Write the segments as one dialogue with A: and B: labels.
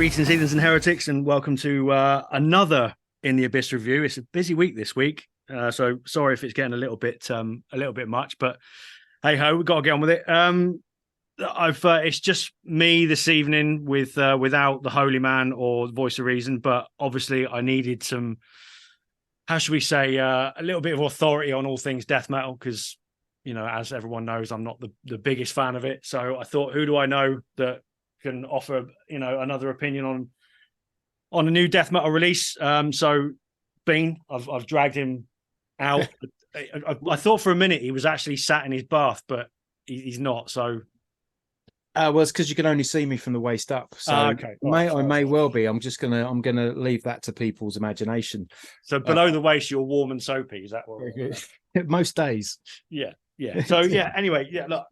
A: Greetings, heathens and heretics, and welcome to another In the Abyss review. It's a busy week this week, so sorry if it's getting a little bit much, but hey ho, we've got to get on with it. It's just me this evening without the holy man or voice of reason, but obviously I needed some, how should we say, a little bit of authority on all things death metal because, you know, as everyone knows, I'm not the biggest fan of it. So I thought, who do I know that can offer, you know, another opinion on a new death metal release? So Bean, I've dragged him out. I thought for a minute he was actually sat in his bath, but he's not. So
B: well, it's because you can only see me from the waist up. So
A: okay.
B: I may well be. I'm gonna leave that to people's imagination.
A: So below the waist, you're warm and soapy. Is that what?
B: Most days.
A: Yeah. So yeah. Anyway, yeah. Look.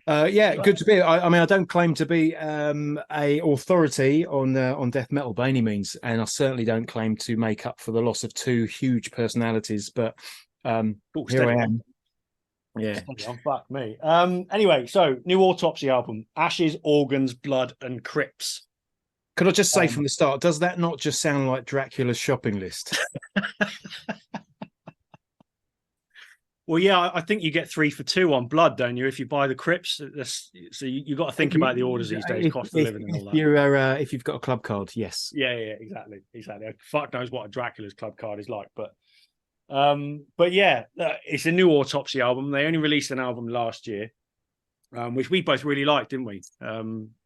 B: Good to be. I mean, I don't claim to be a authority on death metal by any means, and I certainly don't claim to make up for the loss of two huge personalities. But here I am. Yeah.
A: Fuck me. Anyway, so new Autopsy album: Ashes, Organs, Blood, and Crypts.
B: Could I just say from the start, does that not just sound like Dracula's shopping list?
A: Well, yeah, I think you get 3 for 2 on Blood, don't you? If you buy the Crypts, so you got to think about the orders these days, cost of living and all that.
B: If you've got a club card, yes.
A: Yeah, exactly. Fuck knows what a Dracula's club card is like, but yeah, it's a new Autopsy album. They only released an album last year, which we both really liked, didn't we?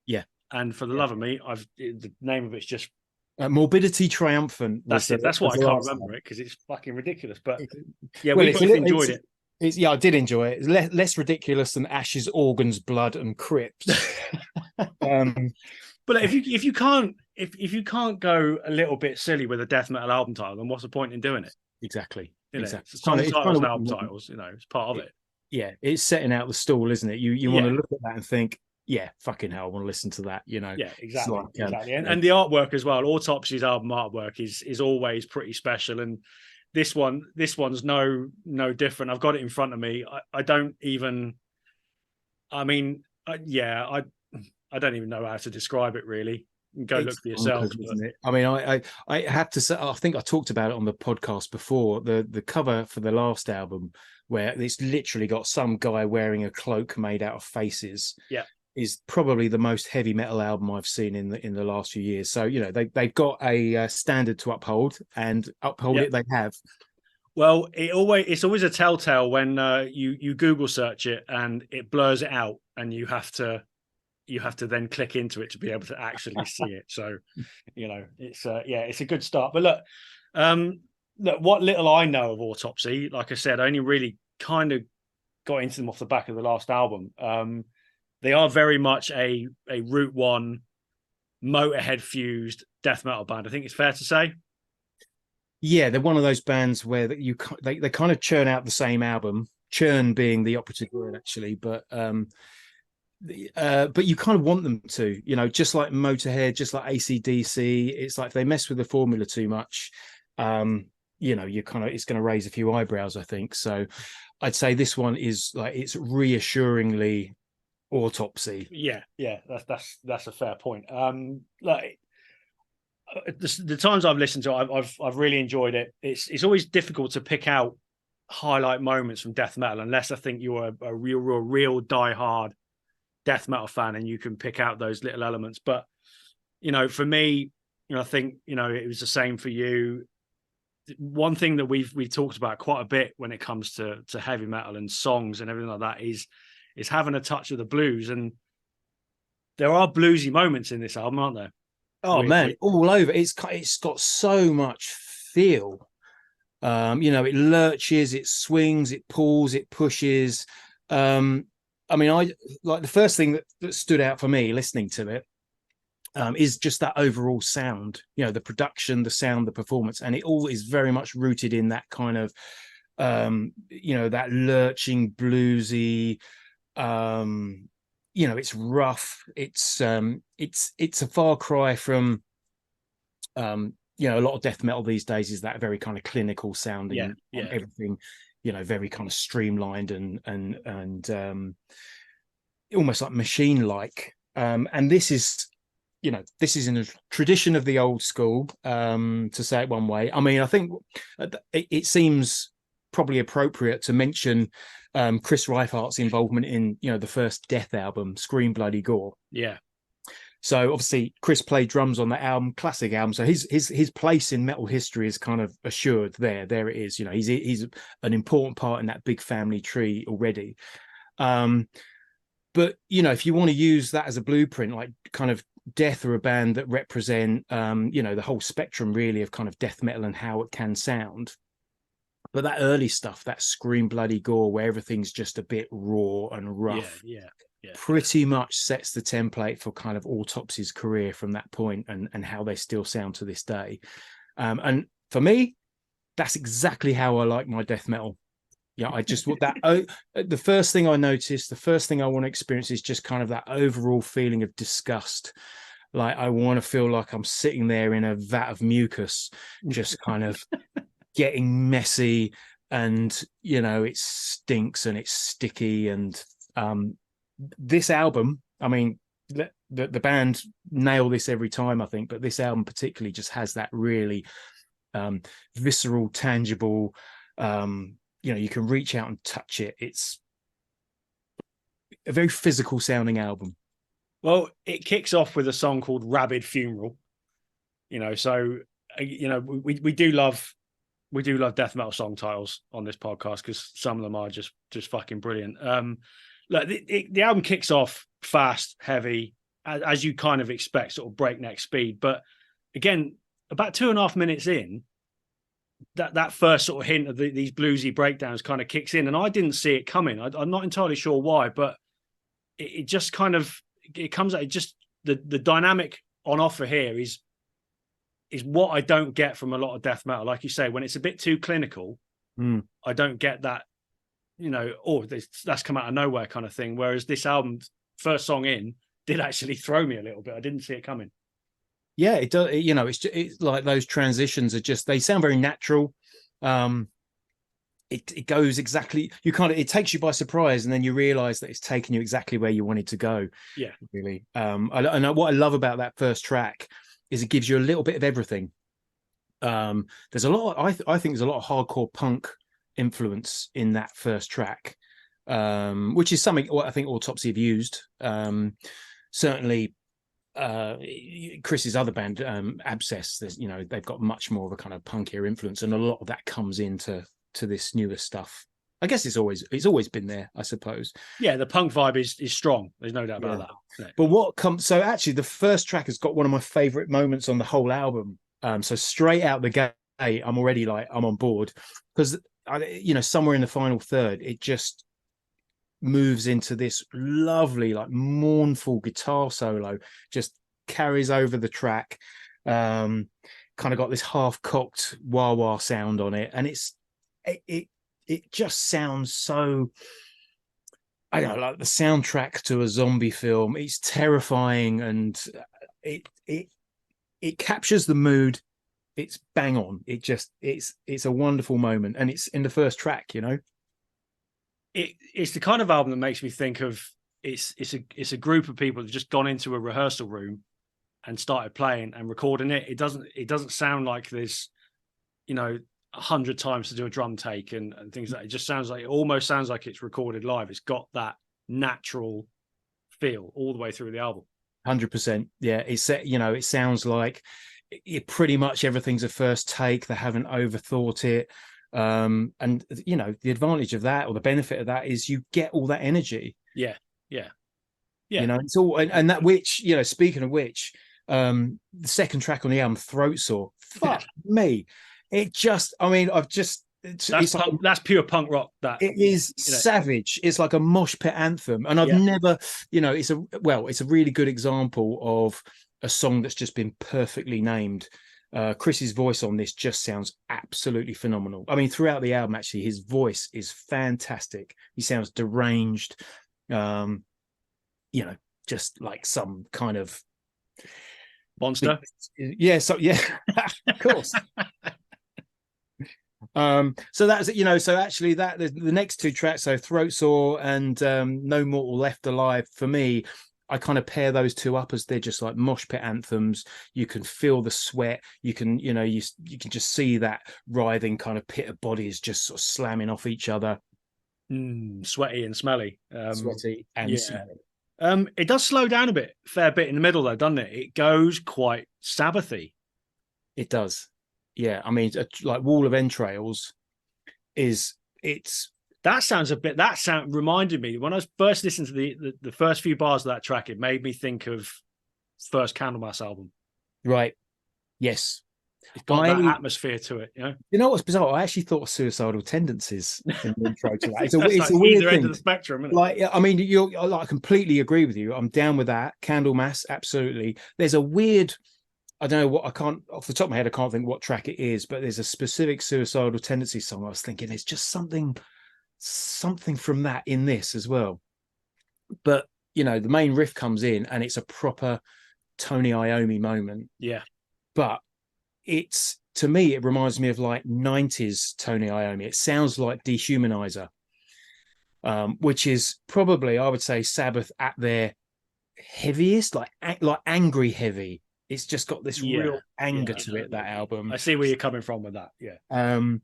B: Yeah.
A: And for the love of me, the name of it's just
B: Morbidity Triumphant.
A: That's it. That's why I can't remember it because it's fucking ridiculous. But yeah, we both enjoyed it.
B: Yeah, I did enjoy it. It's less ridiculous than Ashes, Organs, Blood, and Crypts.
A: But if you can't go a little bit silly with a death metal album title, then what's the point in doing it?
B: Exactly.
A: Exactly. Song titles and album titles, you know, it's part of it.
B: Yeah, it's setting out the stall, isn't it? You want to look at that and think, yeah, fucking hell, I want to listen to that, you know.
A: Yeah, exactly. Exactly. And the artwork as well. Autopsy's album artwork is always pretty special. And this one's no different. I've got it in front of me. I don't even I don't even know how to describe it really. Go look for yourself.
B: Isn't it? I mean, I have to say, I think I talked about it on the podcast before. The cover for the last album, where it's literally got some guy wearing a cloak made out of faces.
A: Yeah.
B: Is probably the most heavy metal album I've seen in the last few years. So, you know, they've got a standard to uphold, and it they have.
A: Well, it's always a telltale when you Google search it and it blurs it out, and you have to then click into it to be able to actually see it. So, you know, it's a good start. But look, what little I know of Autopsy, like I said, I only really kind of got into them off the back of the last album. They are very much a Route 1 Motorhead fused death metal band. I think it's fair to say.
B: Yeah, they're one of those bands where they kind of churn out the same album. Churn being the operative word, actually, but you kind of want them to, you know, just like Motorhead, just like AC/DC. It's like if they mess with the formula too much, you know, it's going to raise a few eyebrows, I think. So I'd say this one is like, it's reassuringly Autopsy.
A: Yeah, that's a fair point. Like the times I've listened to it, I've really enjoyed it. It's always difficult to pick out highlight moments from death metal unless I think you're a real die-hard death metal fan and you can pick out those little elements. But you know, for me, you know, I think, you know, it was the same for you. One thing that we've talked about quite a bit when it comes to heavy metal and songs and everything like that is having a touch of the blues, and there are bluesy moments in this album, aren't there?
B: Oh man, all over. It's got so much feel. You know, it lurches, it swings, it pulls, it pushes. I mean, I like the first thing that stood out for me listening to it is just that overall sound. You know, the production, the sound, the performance, and it all is very much rooted in that kind of, you know, that lurching bluesy. You know, it's rough. It's a far cry from, you know, a lot of death metal these days is that very kind of clinical sounding, everything, you know, very kind of streamlined and almost like machine like. And this is this is in a tradition of the old school, to say it one way. I mean, I think it seems probably appropriate to mention Chris Reifart's involvement in, the first Death album, Scream Bloody Gore.
A: Yeah.
B: So obviously Chris played drums on that album, classic album. So his place in metal history is kind of assured there. There it is. He's an important part in that big family tree already. But if you want to use that as a blueprint, like kind of Death are a band that represent the whole spectrum really of kind of death metal and how it can sound. But that early stuff, that Scream Bloody Gore, where everything's just a bit raw and rough, pretty much sets the template for kind of Autopsy's career from that point, and how they still sound to this day. And for me, that's exactly how I like my death metal. I just want that. The first thing I notice, the first thing I want to experience is just kind of that overall feeling of disgust. Like I want to feel like I'm sitting there in a vat of mucus, just kind of getting messy, and it stinks and it's sticky. And this album, I mean, the band nail this every time, I think, but this album particularly just has that really visceral, tangible, you can reach out and touch it. It's a very physical sounding album.
A: Well, it kicks off with a song called Rabid Funeral. So we do love death metal song titles on this podcast, because some of them are just fucking brilliant. Look, the album kicks off fast, heavy, as you kind of expect, sort of breakneck speed. But again, about 2.5 minutes in, that first sort of hint of these bluesy breakdowns kind of kicks in, and I didn't see it coming. I'm not entirely sure why, but it just kind of comes out. It just the dynamic on offer here is what I don't get from a lot of death metal. Like you say, when it's a bit too clinical, I don't get that. That's come out of nowhere kind of thing. Whereas this album, first song in, did actually throw me a little bit. I didn't see it coming.
B: Yeah, it does. It's like those transitions are just, they sound very natural. It goes exactly, it takes you by surprise, and then you realize that it's taking you exactly where you wanted to go.
A: Yeah,
B: really. And what I love about that first track is it gives you a little bit of everything. There's a lot. I think there's a lot of hardcore punk influence in that first track, which is something I think Autopsy have used. Certainly, Chris's other band, Abscess, they've got much more of a kind of punkier influence, and a lot of that comes into this newer stuff. I guess it's always been there, I suppose.
A: Yeah, the punk vibe is strong. There's no doubt about that. No.
B: But so actually the first track has got one of my favorite moments on the whole album. So straight out the gate, I'm already like, I'm on board, because somewhere in the final third, it just moves into this lovely, like, mournful guitar solo, just carries over the track, kind of got this half-cocked wah-wah sound on it, and it just sounds so, I don't know, like the soundtrack to a zombie film. It's terrifying, and it captures the mood. It's bang on. It's a wonderful moment, and it's in the first track.
A: It's the kind of album that makes me think of it's a group of people that have just gone into a rehearsal room and started playing and recording it. It doesn't sound like there's 100 times to do a drum take and things like that. It just almost sounds like it's recorded live. It's got that natural feel all the way through the album.
B: 100%. Yeah, it sounds like pretty much everything's a first take. They haven't overthought it. And the advantage of that, or the benefit of that, is you get all that energy.
A: Yeah.
B: It's all, and that, which, speaking of which, the second track on the album, Throat Sore, fuck me, it just,
A: that's pure punk rock. That
B: it is savage. It's like a mosh pit anthem, and I've never, it's a really good example of a song that's just been perfectly named. Chris's voice on this just sounds absolutely phenomenal. I mean, throughout the album, actually, his voice is fantastic. He sounds deranged, just like some kind of
A: monster.
B: Yeah, of course. So that's so actually that the next two tracks, so Throat Sore and No Mortal Left Alive, for me I kind of pair those two up as they're just like mosh pit anthems. You can feel the sweat. You can, you can just see that writhing kind of pit of bodies just sort of slamming off each other.
A: Sweaty and smelly.
B: Sweaty and smelly.
A: It does slow down fair bit in the middle though, doesn't it? It goes quite Sabbathy.
B: It does. Yeah. I mean, like Wall of Entrails
A: that reminded me when I was first listening to the first few bars of that track, it made me think of first Candlemass album.
B: Right. Yes.
A: It's got that atmosphere to it, you know.
B: You know what's bizarre? I actually thought of Suicidal Tendencies in the intro to that. It's a
A: like
B: weird
A: either
B: thing.
A: end of the spectrum, isn't it?
B: Like, I mean, I completely agree with you. I'm down with that. Candlemass, absolutely. There's a weird, I don't know what, I can't, off the top of my head, I can't think what track it is, but there's a specific Suicidal Tendencies song. I was thinking there's just something from that in this as well. But, the main riff comes in and it's a proper Tony Iommi moment.
A: Yeah.
B: But to me, it reminds me of like 90s Tony Iommi. It sounds like Dehumanizer, which is probably, I would say, Sabbath at their heaviest, like angry heavy. It's just got this real anger to it, that album.
A: I see where you're coming from with that. Yeah.
B: And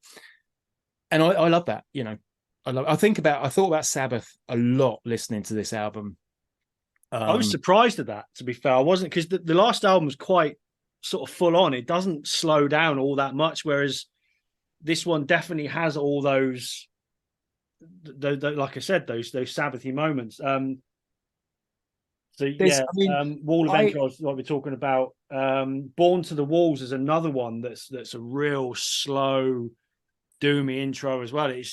B: I love that, I thought about Sabbath a lot listening to this album.
A: I was surprised at that, to be fair. I wasn't, because the last album was quite sort of full on. It doesn't slow down all that much, whereas this one definitely has all those, like I said, those Sabbathy moments. Wall of Entrails, what we're talking about. Born to the Walls is another one that's a real slow, doomy intro as well. I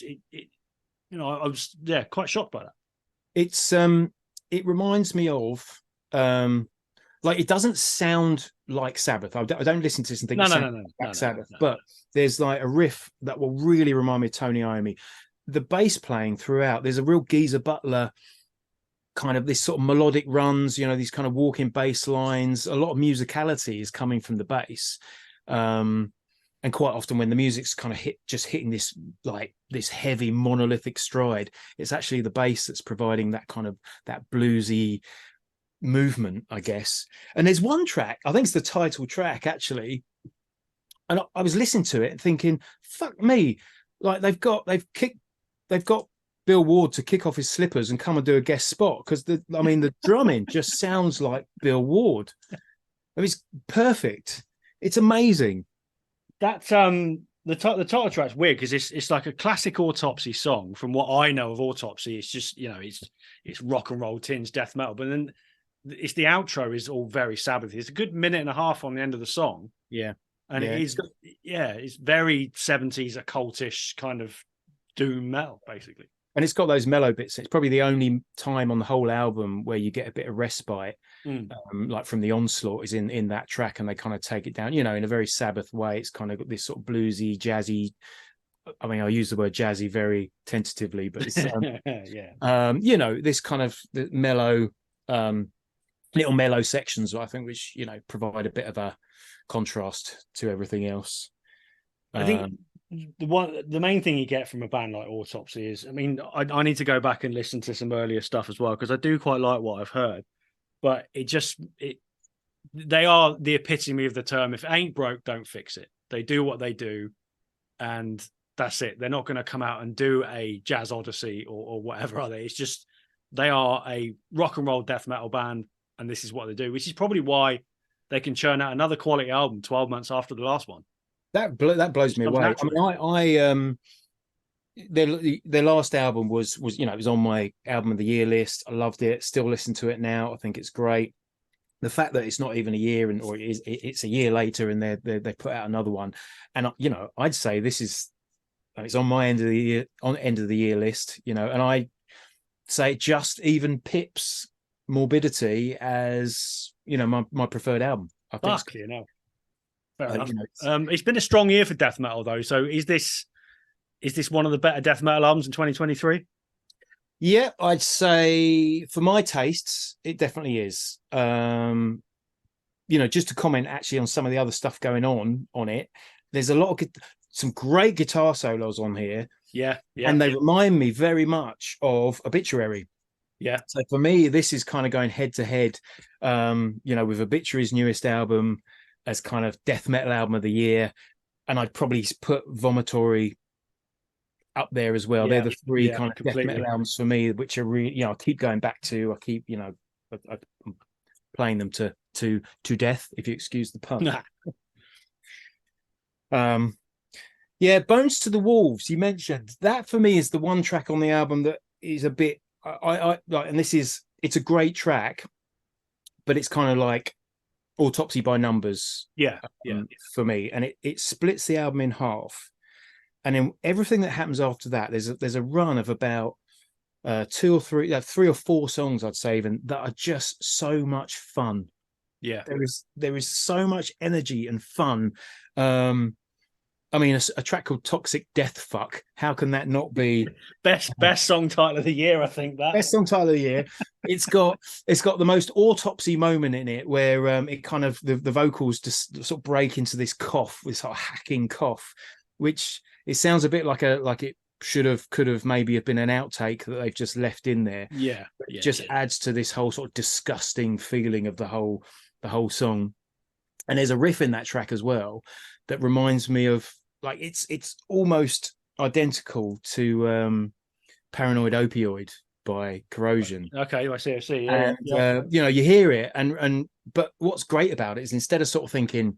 A: was quite shocked by that.
B: It reminds me of like, it doesn't sound like Sabbath. I don't listen to this and think like Sabbath. But there's like a riff that will really remind me of Tony Iommi. The bass playing throughout, there's a real Geezer Butler kind of this sort of melodic runs, these kind of walking bass lines. A lot of musicality is coming from the bass. And quite often when the music's kind of hitting this heavy monolithic stride, it's actually the bass that's providing that kind of that bluesy movement, I guess. And there's one track, I think it's the title track actually, and I was listening to it and thinking, fuck me, like they've got Bill Ward to kick off his slippers and come and do a guest spot, because the drumming just sounds like Bill Ward. It's perfect. It's amazing.
A: That the title track's weird because it's like a classic Autopsy song. From what I know of Autopsy, it's just it's rock and roll tinged death metal, but then it's the outro is all very Sabbathy. It's a good minute and a half on the end of the song.
B: Yeah,
A: and it's very 70s occultish kind of doom metal basically.
B: And it's got those mellow bits. It's probably the only time on the whole album where you get a bit of respite, like from the onslaught is in that track, and they kind of take it down, in a very Sabbath way. It's kind of got this sort of bluesy, jazzy. I mean, I use the word jazzy very tentatively, but it's, this kind of mellow, little mellow sections, I think, which, provide a bit of a contrast to everything else.
A: I think the main thing you get from a band like Autopsy is, I need to go back and listen to some earlier stuff as well, because I do quite like what I've heard, but they are the epitome of the term, if it ain't broke, don't fix it. They do what they do, and that's it. They're not going to come out and do a Jazz Odyssey or whatever, are they? It's just, they are a rock and roll death metal band, and this is what they do, which is probably why they can churn out another quality album 12 months after the last one.
B: That blows me away. Their last album was it was on my album of the year list. I loved it. Still listen to it now. I think it's great. The fact that it's not even a year or it's a year later and they put out another one, and I'd say it's on my end of the year list. And I say just even pips Morbidity as my preferred album. I think
A: Fair enough. It's been a strong year for death metal, though. So is this one of the better death metal albums in 2023?
B: Yeah, I'd say for my tastes, it definitely is. Just to comment actually on some of the other stuff going on it, there's a lot of some great guitar solos on here.
A: Yeah.
B: And they remind me very much of Obituary.
A: Yeah.
B: So for me, this is kind of going head to head, with Obituary's newest album as kind of death metal album of the year. And I'd probably put Vomitory up there as well. They're the three kind of
A: completely.
B: death metal albums for me, which are really, I keep going back to. I keep, I'm playing them to death, if you excuse the pun. Bones to the Wolves. You mentioned that for me is the one track on the album that is a bit. I like, and it's a great track, but it's kind of like Autopsy by numbers. For me, and it splits the album in half. And then everything that happens after that, there's a run of about three or four songs, I'd say, even that are just so much fun.
A: Yeah,
B: there is so much energy and fun. I mean, a track called "Toxic Death Fuck." How can that not be
A: best song title of the year? I think that
B: best song title of the year. It's got the most Autopsy moment in it, where it kind of the vocals just sort of break into this cough, this sort of hacking cough, which it sounds a bit like it could have maybe have been an outtake that they've just left in there. It just adds to this whole sort of disgusting feeling of the whole song. And there's a riff in that track as well that reminds me of, like, it's almost identical to Paranoid Opioid by Corrosion.
A: Okay, I see.
B: And you hear it, but what's great about it is, instead of sort of thinking,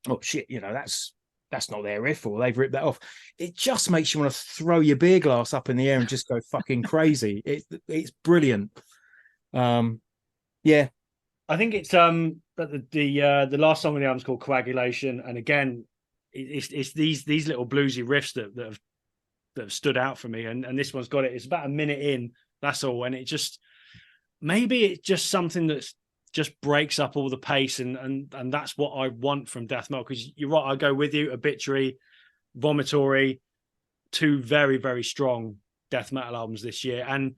B: oh shit, that's not their riff, or they've ripped that off, it just makes you want to throw your beer glass up in the air and just go fucking crazy. It's brilliant.
A: I think it's the last song on the album is called Coagulation, and again, it's these little bluesy riffs that have stood out for me, and this one's got it. It's about a minute in, that's all, and maybe it's just something that's just breaks up all the pace, and that's what I want from death metal. Because you're right, I go with you. Obituary, Vomitory, two very, very strong death metal albums this year, and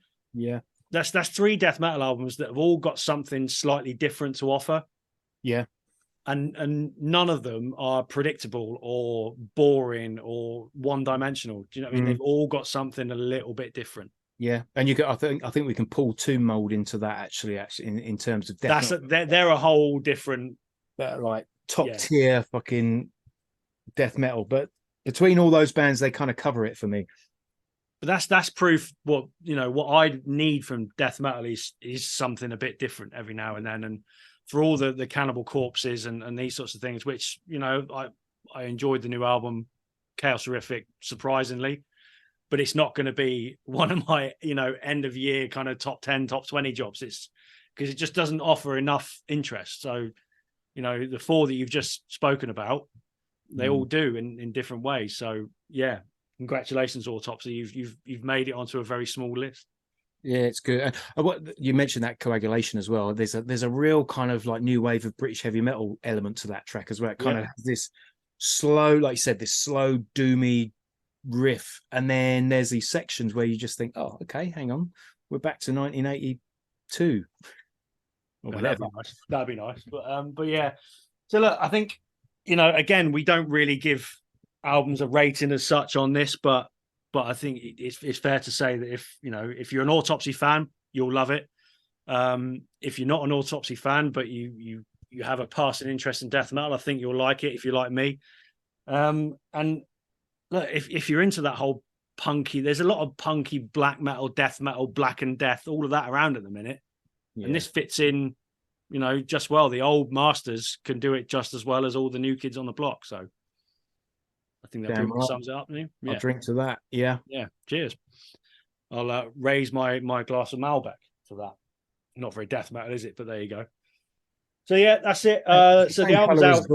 A: that's three death metal albums that have all got something slightly different to offer. And none of them are predictable or boring or one-dimensional. Do you know what I mean? They've all got something a little bit different.
B: Yeah, and I think we can pull Tomb Mold into that actually in terms of death.
A: They're a whole different,
B: like top tier fucking death metal. But between all those bands, they kind of cover it for me.
A: But that's proof what I need from death metal is something a bit different every now and then. And for all the Cannibal Corpses and these sorts of things, which I enjoyed the new album, Chaos Horrific, surprisingly. But it's not going to be one of my, end of year kind of top 10, top 20 jobs. It's because it just doesn't offer enough interest. So, the four that you've just spoken about, they all do in different ways. So, yeah, congratulations, Autopsy. You've made it onto a very small list.
B: Yeah, it's good. And what you mentioned, that Coagulation as well. There's a real kind of like new wave of British heavy metal element to that track as well. It kind of has this slow, like you said, this slow, doomy riff, and then there's these sections where you just think, oh, okay, hang on, we're back to 1982 or whatever.
A: That'd be nice. But yeah, so look, I think again, we don't really give albums a rating as such on this, but I think it's fair to say that if you're an Autopsy fan, you'll love it. If you're not an Autopsy fan, but you have a passing interest in death metal, I think you'll like it if you like me. And look, if you're into that whole punky, there's a lot of punky black metal, death metal, black and death, all of that around at the minute. And this fits in, just well. The old masters can do it just as well as all the new kids on the block. So I think that pretty much sums it up.
B: I'll drink to that. Yeah.
A: Cheers. I'll raise my glass of Malbec to that. Not very death metal, is it? But there you go. So yeah, that's it. So the album's out.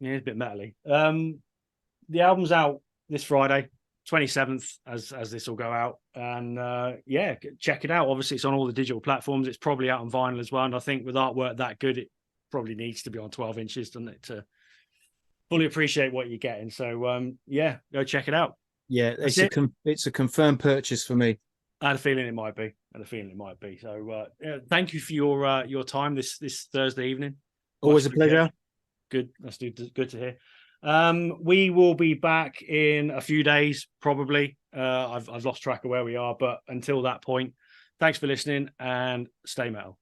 A: Yeah, it's a bit metally. The album's out this Friday, 27th, as this will go out. And check it out. Obviously, it's on all the digital platforms. It's probably out on vinyl as well. And I think with artwork that good, it probably needs to be on 12 inches, doesn't it, to fully appreciate what you're getting. So, go check it out.
B: Yeah, it's a confirmed purchase for me.
A: I had a feeling it might be. So, thank you for your time this Thursday evening.
B: Always a pleasure.
A: Good. That's good to hear. We will be back in a few days, probably. I've lost track of where we are, but until that point, thanks for listening and stay metal.